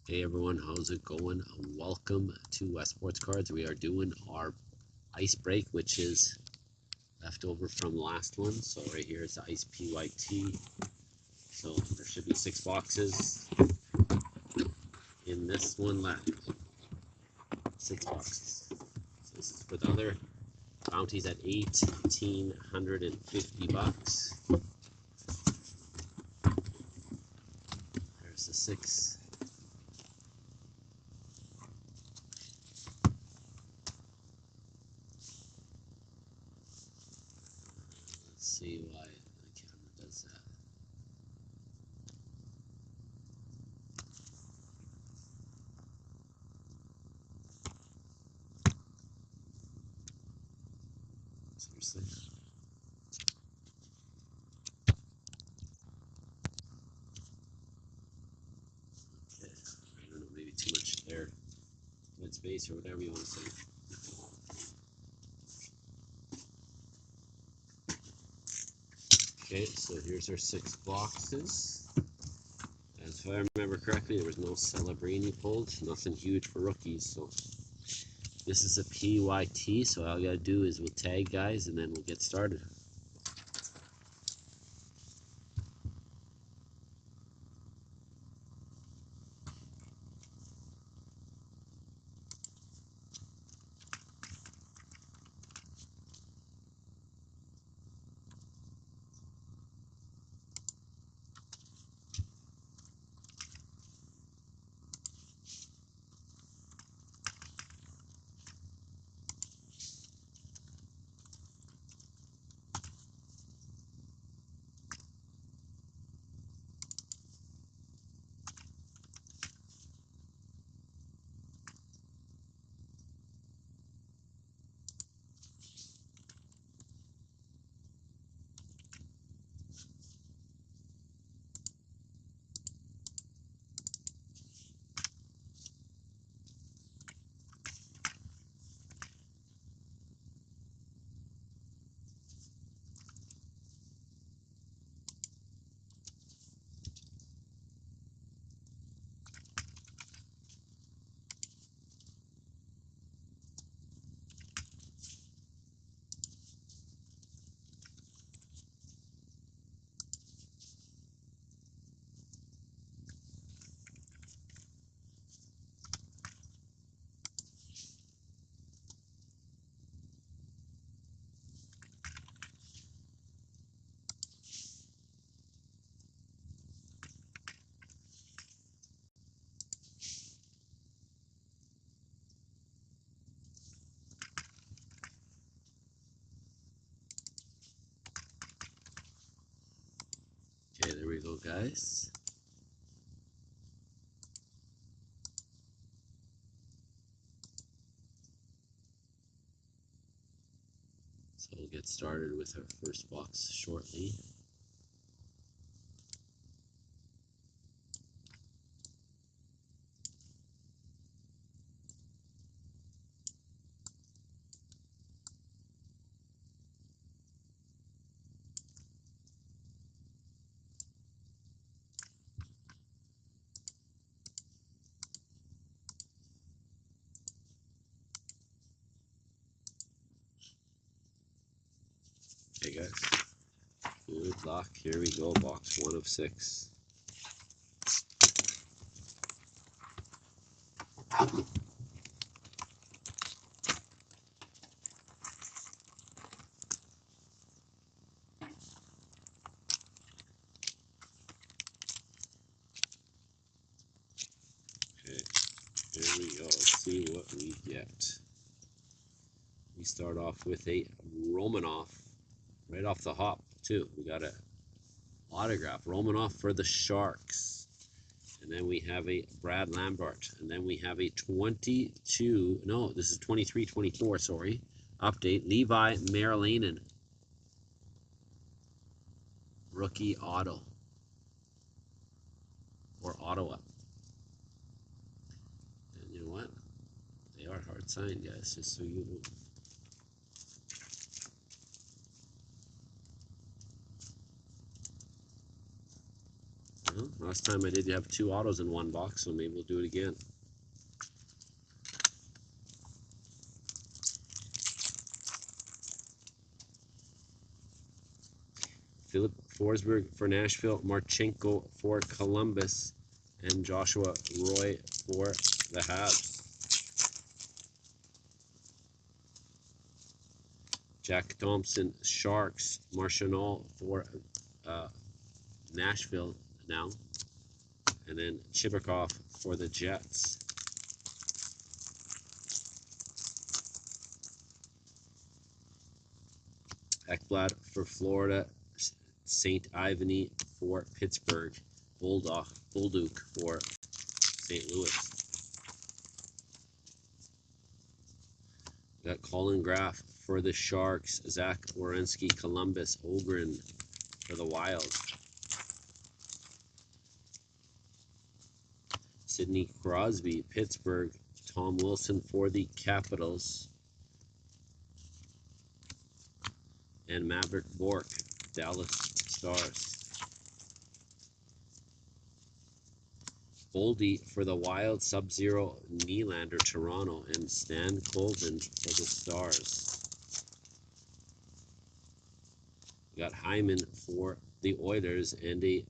Hey everyone, how's it going? Welcome to West Sports Cards. We are doing our ice break, which is left over from last one. So right here is the ice PYT. So there should be 6 boxes in this one left. 6 boxes. So this is for the other bounties at $1,850. There's the 6. Let's see why the camera does that. Seriously. Okay. I don't know, maybe too much there. Dead space or whatever you want to say. Okay, so here's our 6 boxes. As if I remember correctly, there was no Celebrini pulled, nothing huge for rookies. So this is a PYT, so all I gotta do is we'll tag guys and then we'll get started. Okay, there we go, guys. So we'll get started with our first box shortly. Okay, guys. Good luck. Here we go, box 1 of 6. Okay, here we go. Let's see what we get. We start off with a Romanoff right off the hop, too. We got a autograph, Romanoff for the Sharks. And then we have a Brad Lambert. And then we have a 22, no, this is 23-24, sorry. Update, Levi Marilainen. Rookie auto. Or Ottawa. And you know what? They are hard signed, guys, just so you know. Well, last time I did have 2 autos in one box, so maybe we'll do it again. Philip Forsberg for Nashville, Marchenko for Columbus, and Joshua Roy for the Habs. Jack Thompson, Sharks, Marchand for Nashville now, and then Chibrikov for the Jets. Ekblad for Florida, St. Ivany for Pittsburgh, Bolduc for St. Louis. We got Colin Graff for the Sharks, Zach Werenski, Columbus, Ogren for the Wild. Sidney Crosby, Pittsburgh, Tom Wilson for the Capitals, and Maverick Bourque, Dallas Stars. Boldy for the Wild, Sub-Zero, Nylander, Toronto, and Stan Colvin for the Stars. We got Hyman for the Oilers, and a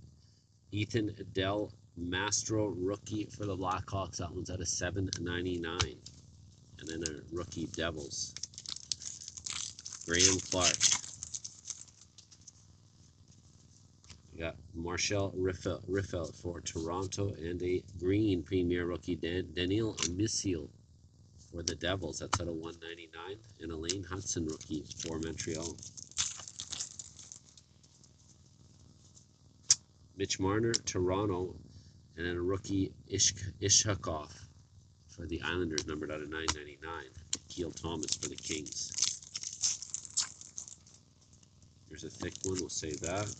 Ethan Del Mastro rookie for the Blackhawks. That one's at a $7.99. And then a rookie Devils. Graham Clark. We got Marshall Riffel for Toronto, and a green premier rookie Daniil Missiel for the Devils. That's at a $1.99. And a Lane Hudson rookie for Montreal. Mitch Marner, Toronto, and then a rookie Ishakov for the Islanders, numbered out of $9.99. Keel Thomas for the Kings. Here's a thick one, we'll save that.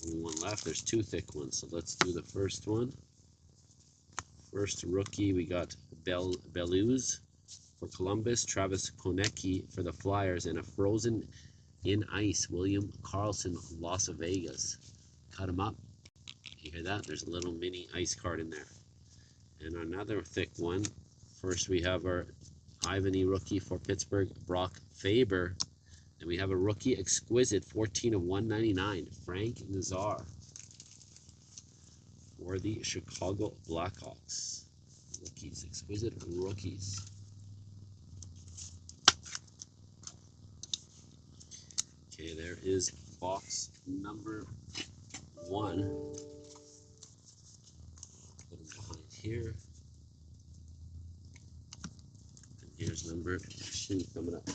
Only one left. There's 2 thick ones, so let's do the first one. First rookie, we got Bellows for Columbus, Travis Konecki for the Flyers, and a frozen in ice William Karlsson, Las Vegas. Cut him up. You hear that? There's a little mini ice card in there. And another thick one. First, we have our Ivany rookie for Pittsburgh, Brock Faber. And we have a rookie exquisite, 14 of 199, Frank Nazar for the Chicago Blackhawks. Rookies, exquisite rookies. Okay, there is box number 1. Put it behind here. And here's number 2 coming up.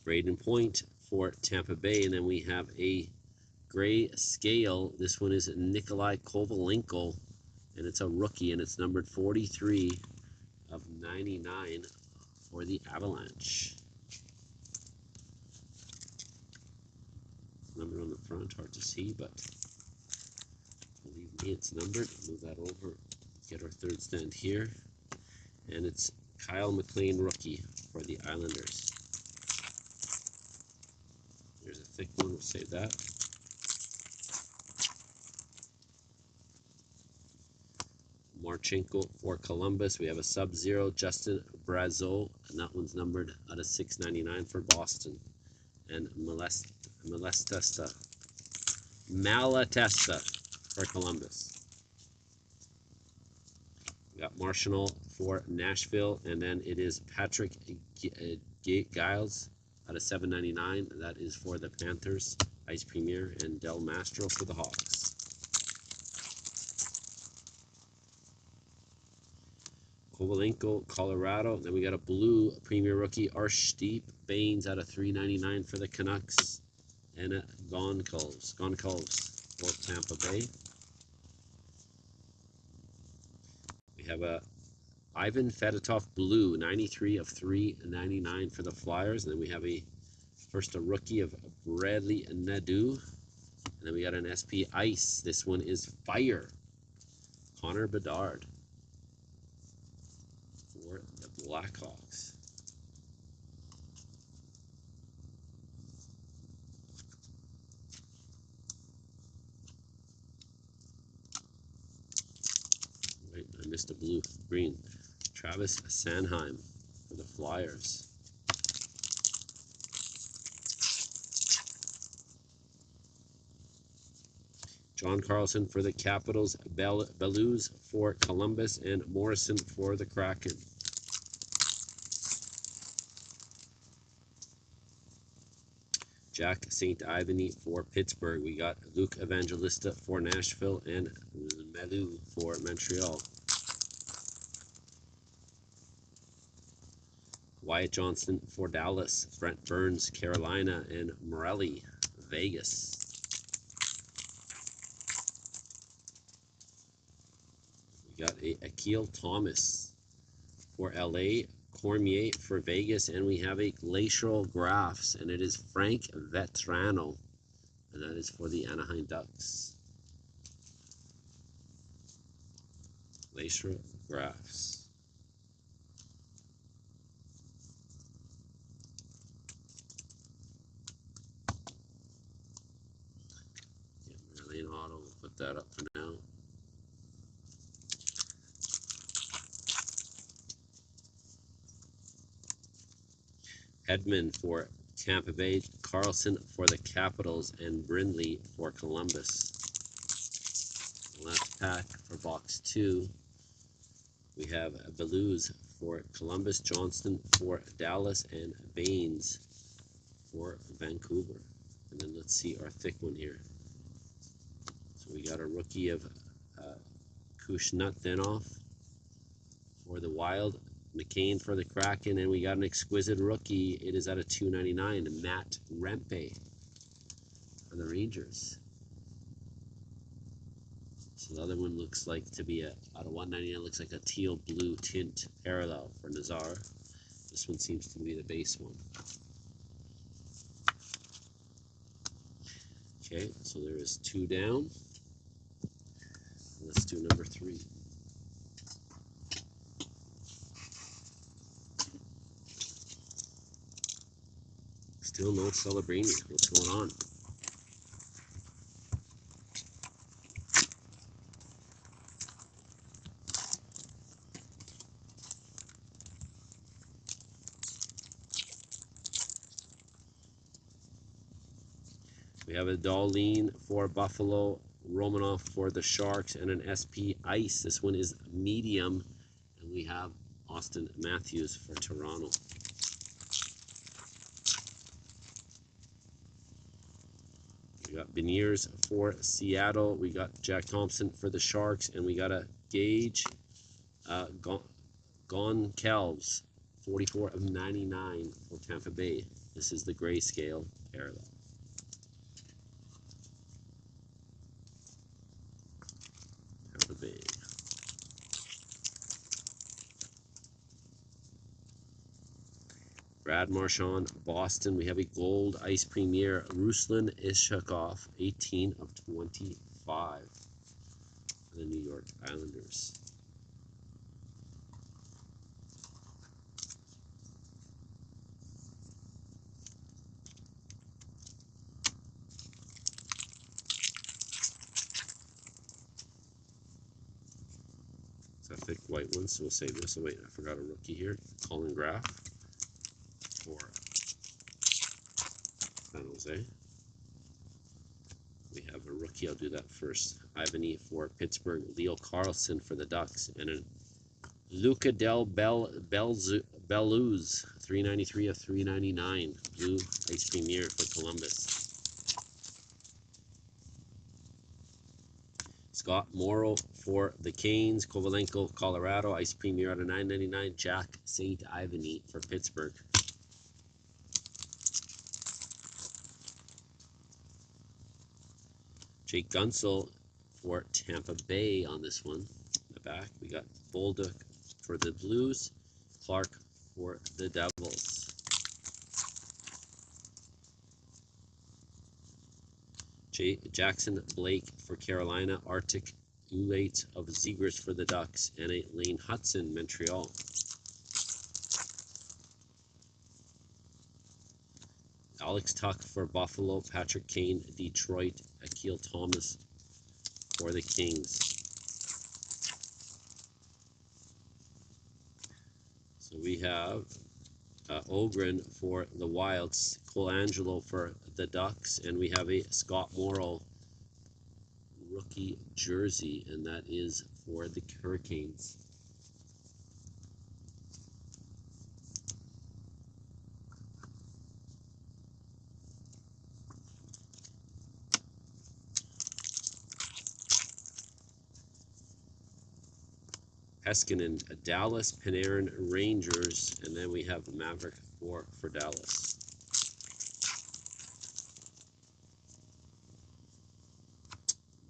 Braden Point for Tampa Bay, and then we have a gray scale. This one is Nikolai Kovalenko, and it's a rookie, and it's numbered 43 of 99 for the Avalanche. Number on the front, hard to see, but believe me, it's numbered. Move that over, get our third stand here, and it's Kyle McLean rookie for the Islanders. There's a thick one, we'll save that. Marchenko for Columbus. We have a Sub-Zero Justin Brazeau, and that one's numbered out of $6.99 for Boston. And Malatesta for Columbus. We got Marchand for Nashville, and then it is Patrick Giles out of $7.99. That is for the Panthers, Ice Premier, and Del Mastro for the Hawks. Kovalenko, Colorado. Then we got a blue Premier rookie, Arshdeep Baines out of $3.99 for the Canucks, and a Goncalves for Tampa Bay. We have a Ivan Fedotov blue, 93 of 399 for the Flyers. And then we have a rookie of Bradley Nadeau. And then we got an SP Ice. This one is Fire. Connor Bedard for the Blackhawks. Wait, I missed a blue. Green. Travis Sanheim for the Flyers. John Carlson for the Capitals, Bellows for Columbus, and Morrison for the Kraken. Jack St. Ivany for Pittsburgh. We got Luke Evangelista for Nashville and Melou for Montreal. Wyatt Johnston for Dallas, Brent Burns, Carolina, and Morelli, Vegas. We got a Akil Thomas for LA, Cormier for Vegas, and we have a Glacial Graphs, and it is Frank Vetrano, and that is for the Anaheim Ducks. Glacial Graphs. Marlene Auto, we'll put that up for now. Edmund for Tampa Bay, Carlson for the Capitals, and Brindley for Columbus. Last pack for box 2. We have Bellows for Columbus, Johnston for Dallas, and Baines for Vancouver. And then let's see our thick one here. So we got a rookie of Kushnutdinov for the Wild, McCain for the Kraken, and we got an exquisite rookie. It is out of 299, Matt Rempe for the Rangers. So the other one looks like to be out of 199, looks like a teal blue tint parallel for Nazar. This one seems to be the base one. Okay, so there is 2 down. Let's do number 3. Still no Celebrini. What's going on? We have a Darlene for Buffalo, Romanov for the Sharks, and an SP Ice. This one is medium. And we have Austin Matthews for Toronto. We got Beniers for Seattle. We got Jack Thompson for the Sharks. And we got a Gage Goncalves, 44 of 99 for Tampa Bay. This is the grayscale parallel. Tampa Bay. Brad Marchand, Boston. We have a gold ice premier, Ruslan Ishakov, 18 of 25 for the New York Islanders. It's a thick white one, so we'll save this. Oh wait, I forgot a rookie here. Colin Graff for San Jose. We have a rookie, I'll do that first. Ivany for Pittsburgh, Leo Carlson for the Ducks, and a Luca Del Bellows, 393 of 399, blue ice premier for Columbus. Scott Morrow for the Canes, Kovalenko, Colorado, ice premier out of 999, Jack St. Ivany for Pittsburgh. Jake Gunsel for Tampa Bay on this one. In the back, we got Bolduc for the Blues, Clark for the Devils. Jackson Blake for Carolina, Arctic Ulate of Zegras for the Ducks, and a Lane Hudson, Montreal. Alex Tuck for Buffalo, Patrick Kane, Detroit, Akil Thomas for the Kings. So we have Ogren for the Wilds, Colangelo for the Ducks, and we have a Scott Morrow rookie jersey, and that is for the Hurricanes. Heiskanen, Dallas, Panarin, Rangers, and then we have Maverick for Dallas.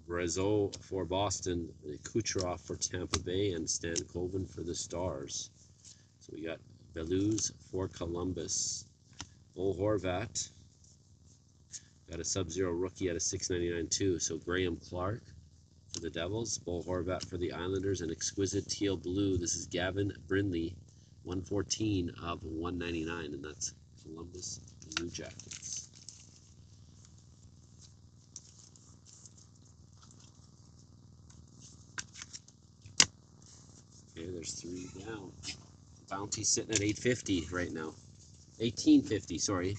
Brazeau for Boston, Kucherov for Tampa Bay, and Stan Coben for the Stars. So we got Beluz for Columbus. Bo Horvat, got a Sub-Zero rookie at a $6.99 too. So Graham Clark for the Devils, Bo Horvat for the Islanders, and exquisite teal blue. This is Gavin Brindley, 114 of 199, and that's Columbus Blue Jackets. Okay, there's 3 down. Bounty's sitting at 850 right now. 1850, sorry.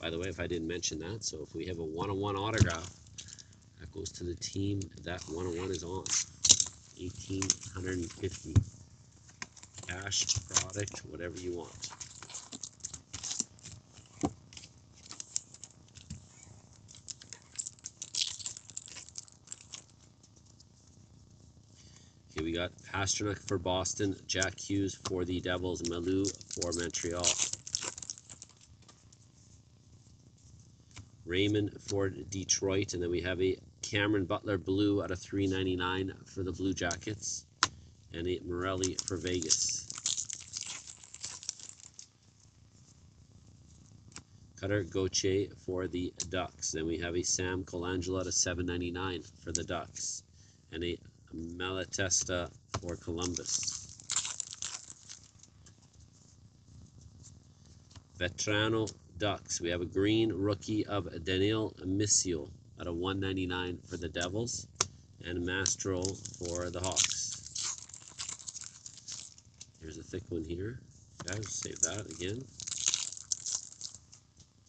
By the way, if I didn't mention that, so if we have a 1-on-1 autograph, that goes to the team that 1-on-1 is on. 1850. Cash, product, whatever you want. Okay, we got Pasternak for Boston, Jack Hughes for the Devils, Malou for Montreal. Raymond for Detroit, and then we have a Cameron Butler blue out of $3.99 for the Blue Jackets, and a Morelli for Vegas. Cutter Gauthier for the Ducks. Then we have a Sam Colangelo at a $7.99 for the Ducks, and a Malatesta for Columbus. Vetrano Ducks. We have a green rookie of Daniil Missio at a $1.99 for the Devils, and Mastro for the Hawks. Here's a thick one here. Guys, save that again.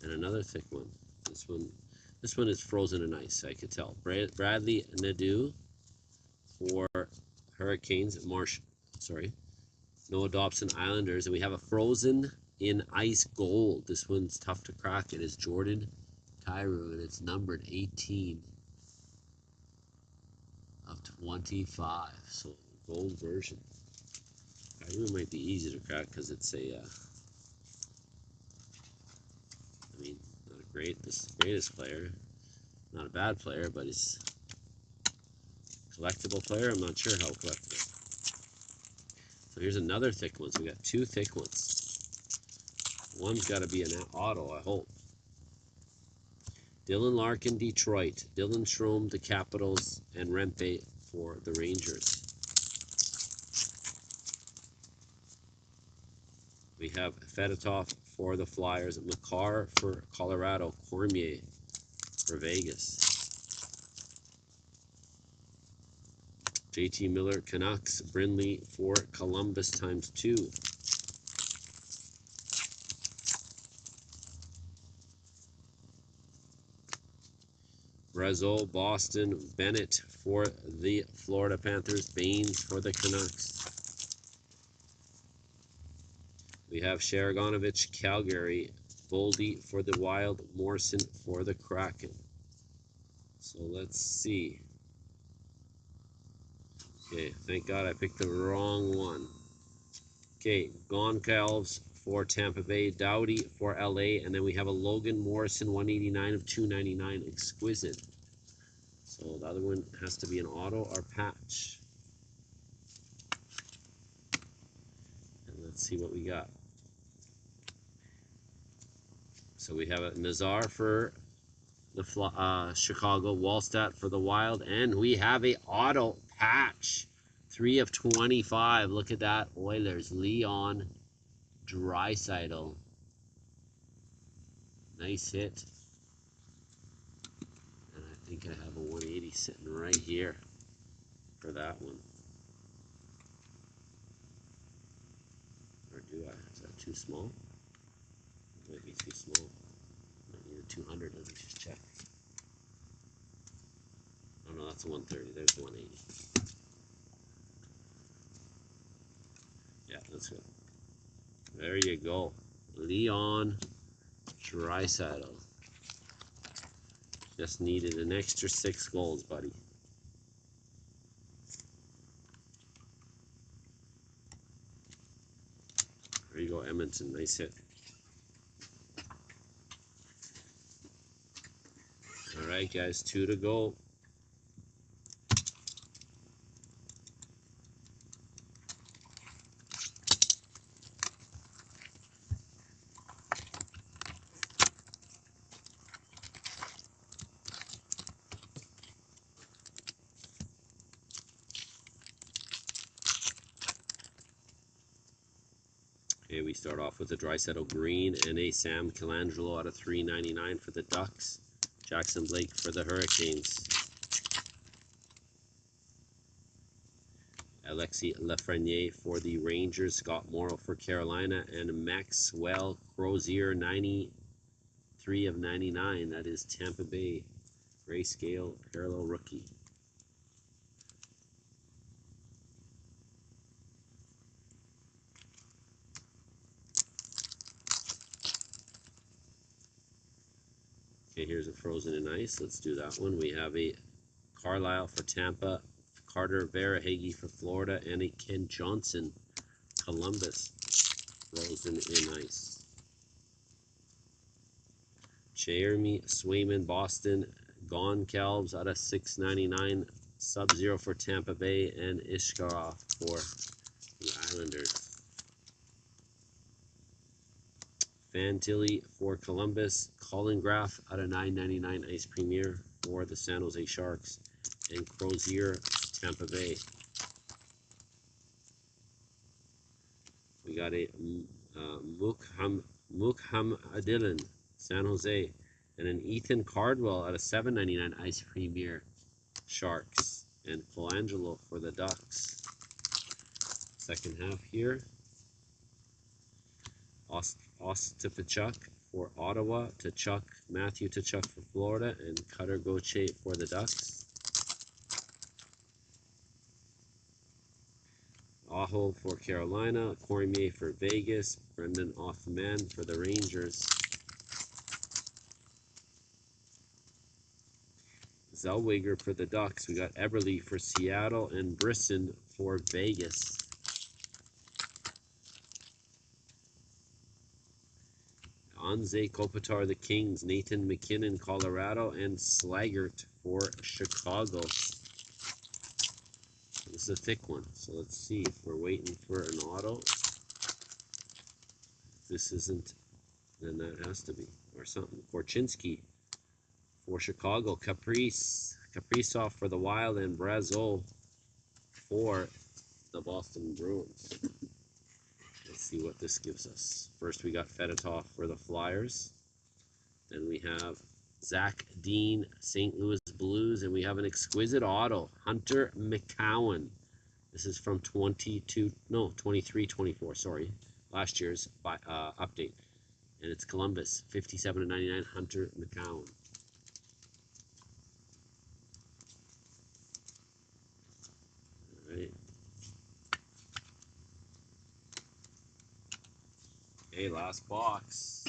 And another thick one. This one is frozen in ice, I could tell. Bradley Nadeau for Hurricanes. Noah Dobson Islanders, and we have a frozen in ice gold. This one's tough to crack. It is Jordan Kyrou, and it's numbered 18 of 25. So gold version. Kyrou might be easy to crack because it's a not a greatest player, not a bad player, but he's a collectible player. I'm not sure how collectible. So here's another thick one. So we got 2 thick ones. One's got to be an auto, I hope. Dylan Larkin, Detroit. Dylan Strome, the Capitals, and Rempe for the Rangers. We have Fedotov for the Flyers, Makar for Colorado, Cormier for Vegas. JT Miller, Canucks, Brindley for Columbus ×2. Brazeau, Boston, Bennett for the Florida Panthers, Baines for the Canucks. We have Sharagonovich, Calgary, Boldy for the Wild, Morrison for the Kraken. So let's see. Okay, thank God I picked the wrong one. Okay, Goncalves for Tampa Bay, Doughty for LA, and then we have a Logan Morrison 189 of 299 exquisite. So the other one has to be an auto or patch. let's see what we got. So we have a Nazar for the Chicago, Wallstat for the Wild, and we have a auto patch, 3 of 25. Look at that, Oilers, Leon Draisaitl. Nice hit. And I think I have a 180 sitting right here for that one. Or do I? Is that too small? It might be too small. Might need a 200. Let me just check. Oh no, that's a 130. There's the 180. Yeah, that's good. There you go. Leon Draisaitl. Just needed an extra 6 goals, buddy. There you go, Edmonton. Nice hit. All right, guys, 2 to go. Okay, we start off with a Draisaitl green and a Sam Colangelo out of 399 for the Ducks. Jackson Blake for the Hurricanes. Alexis Lafreniere for the Rangers. Scott Morrow for Carolina. And Maxwell Crozier, 93 of 99. That is Tampa Bay. Grayscale parallel rookie. Okay, here's a Frozen in Ice. Let's do that one. We have a Carlisle for Tampa, Carter Verhaeghe for Florida, and a Ken Johnson, Columbus, Frozen in Ice. Jeremy Swayman, Boston, Goncalves out of 699, Sub-Zero for Tampa Bay, and Ishkara for the Islanders. Fantilli for Columbus, Colin Graff out of 999 Ice Premier for the San Jose Sharks, and Crozier, Tampa Bay. We got a Mukham Adilin, San Jose, and an Ethan Cardwell out of 799 Ice Premier Sharks, and Colangelo for the Ducks. Second half here. Ostapchuk for Ottawa, Matthew Tkachuk for Florida, and Cutter Gauthier for the Ducks. Aho for Carolina, Cormier for Vegas, Brendan Othman for the Rangers. Zellweger for the Ducks. We got Eberle for Seattle and Brisson for Vegas. Anze Kopitar, the Kings, Nathan McKinnon, Colorado, and Slaggert for Chicago. This is a thick one, so let's see if we're waiting for an auto. If this isn't, then that has to be, or something. Korchinski for Chicago, Kaprizov for the Wild, and Brazeau for the Boston Bruins. Let's see what this gives us. First, we got Fedotov for the Flyers. Then we have Zach Dean, St. Louis Blues, and we have an exquisite auto, Hunter McCowan. This is from 23-24, sorry, last year's update. And it's Columbus, 57/99, Hunter McCowan. All right. Okay, last box.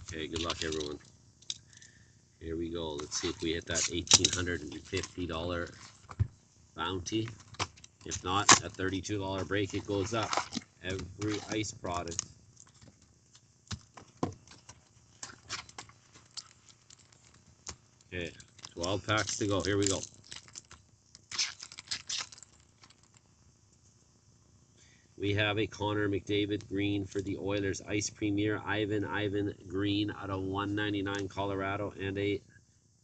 Okay, good luck, everyone. Here we go. Let's see if we hit that $1,850 bounty. If not, at $32 break, it goes up. Every ice product. Okay, 12 packs to go. Here we go. We have a Connor McDavid green for the Oilers. Ice Premier Ivan green out of 199 Colorado, and a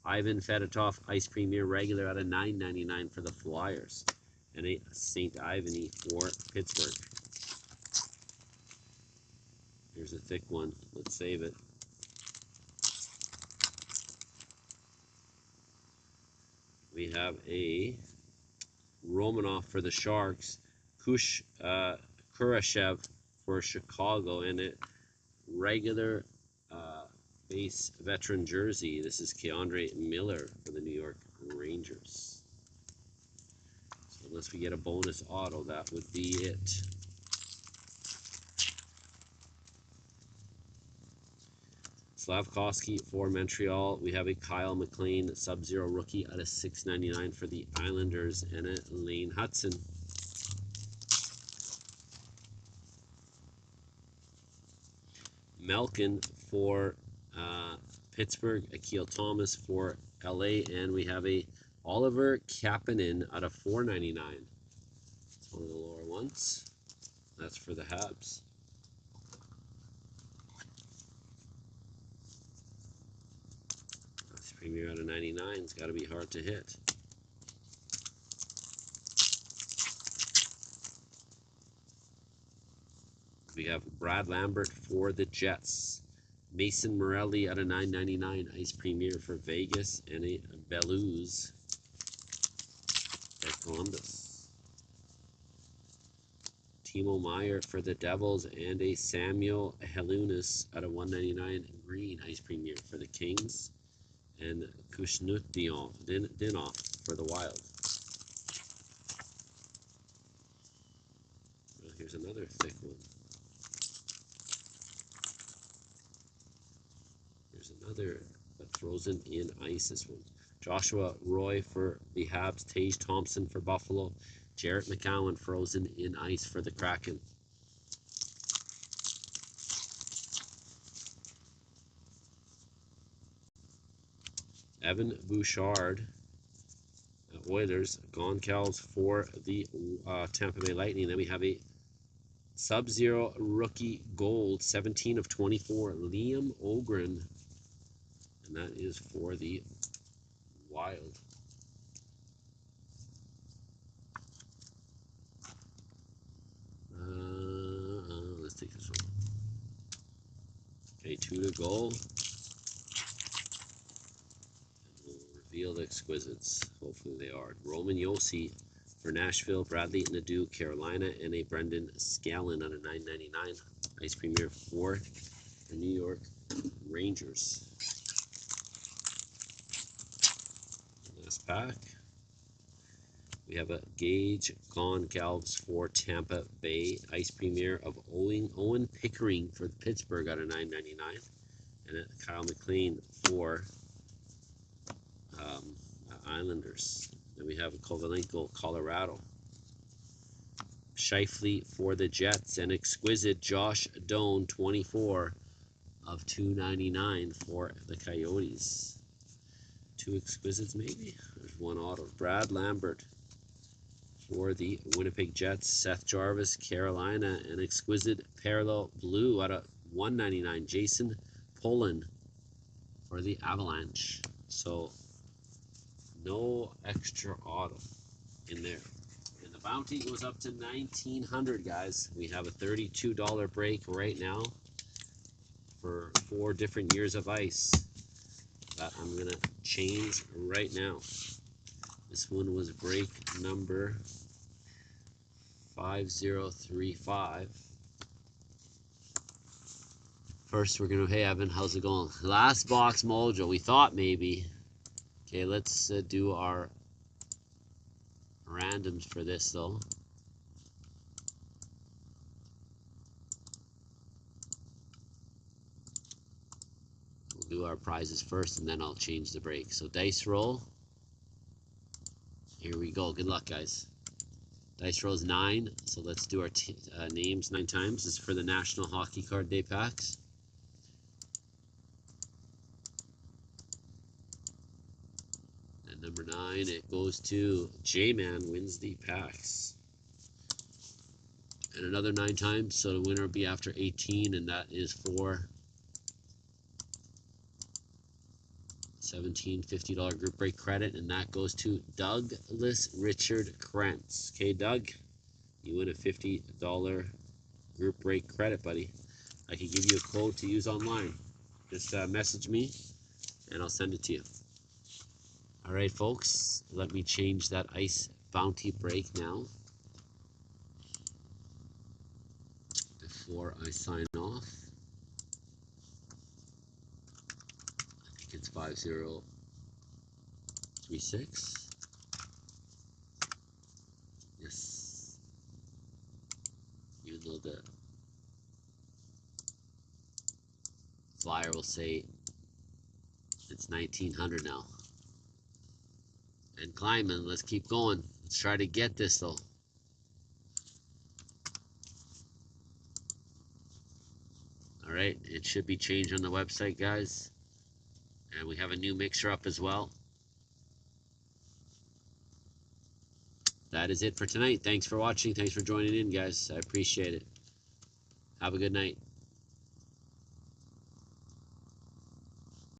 Ivan Fedotov Ice Premier regular out of 999 for the Flyers, and a St. Ivany for Pittsburgh. Here's a thick one. Let's save it. We have a Romanov for the Sharks, Kurashev for Chicago, and a regular base veteran jersey. This is Keandre Miller for the New York Rangers. So unless we get a bonus auto, that would be it. Slavkovsky for Montreal. We have a Kyle McLean Sub-Zero rookie out of 699 for the Islanders, and a Lane Hudson. Malkin for Pittsburgh, Akil Thomas for LA, and we have a Oliver Kapanen out of 499. It's one of the lower ones. That's for the Habs. This Premier out of 99 has got to be hard to hit. We have Brad Lambert for the Jets. Mason Morelli out of 999 Ice Premier for Vegas, and a Bellows for Columbus. Timo Meyer for the Devils, and a Samuel Helunas out of 199 green Ice Premier for the Kings, and Dinoff for the Wild. Well, here's another thick one. Another frozen in ice, this one. Joshua Roy for the Habs, Tage Thompson for Buffalo, Jarrett McCowan frozen in ice for the Kraken. Evan Bouchard, Oilers, Goncalves for the Tampa Bay Lightning. Then we have a Sub-Zero rookie gold, 17 of 24, Liam Ogren. And that is for the Wild. Let's take this one. Okay, 2 to go. And we'll reveal the exquisites. Hopefully they are. Roman Josi for Nashville, Bradley Nadeau, Carolina, and a Brendan Scallon out of 999. Ice Premier for the New York Rangers. Last pack. We have a Gage Goncalves for Tampa Bay, Ice Premier of Owen Pickering for Pittsburgh out of 999, and a Kyle McLean for Islanders. Then we have a Kovalenko, Colorado. Scheifele for the Jets, and exquisite Josh Doan, 24 of 299 for the Coyotes. 2 exquisites maybe? There's one auto. Brad Lambert for the Winnipeg Jets, Seth Jarvis, Carolina, an exquisite parallel blue out of 199, Jason Poland for the Avalanche. So no extra auto in there. And the bounty goes up to $1,900, guys. We have a $32 break right now for 4 different years of ice that I'm gonna change right now. This one was break number 5035. First, we're gonna, hey Evan, how's it going? Last box mojo, we thought maybe. Okay, let's do our randoms for this though. We'll do our prizes first and then I'll change the break. So dice roll. Here we go. Good luck, guys. Dice rolls 9, so let's do our names 9 times. This is for the National Hockey Card Day packs. And number 9, it goes to J-Man, wins the packs. And another 9 times, so the winner will be after 18, and that is for 17 $50 group break credit, and that goes to Douglas Richard Krentz. Okay, Doug, you win a $50 group break credit, buddy. I can give you a code to use online. Just message me, and I'll send it to you. All right, folks, let me change that ice bounty break now before I sign off. I think it's 5036. Yes. Even though the flyer will say it's 1900 now. And climbing, let's keep going. Let's try to get this though. All right, it should be changed on the website, guys. And we have a new mixer up as well. That is it for tonight. Thanks for watching. Thanks for joining in, guys. I appreciate it. Have a good night.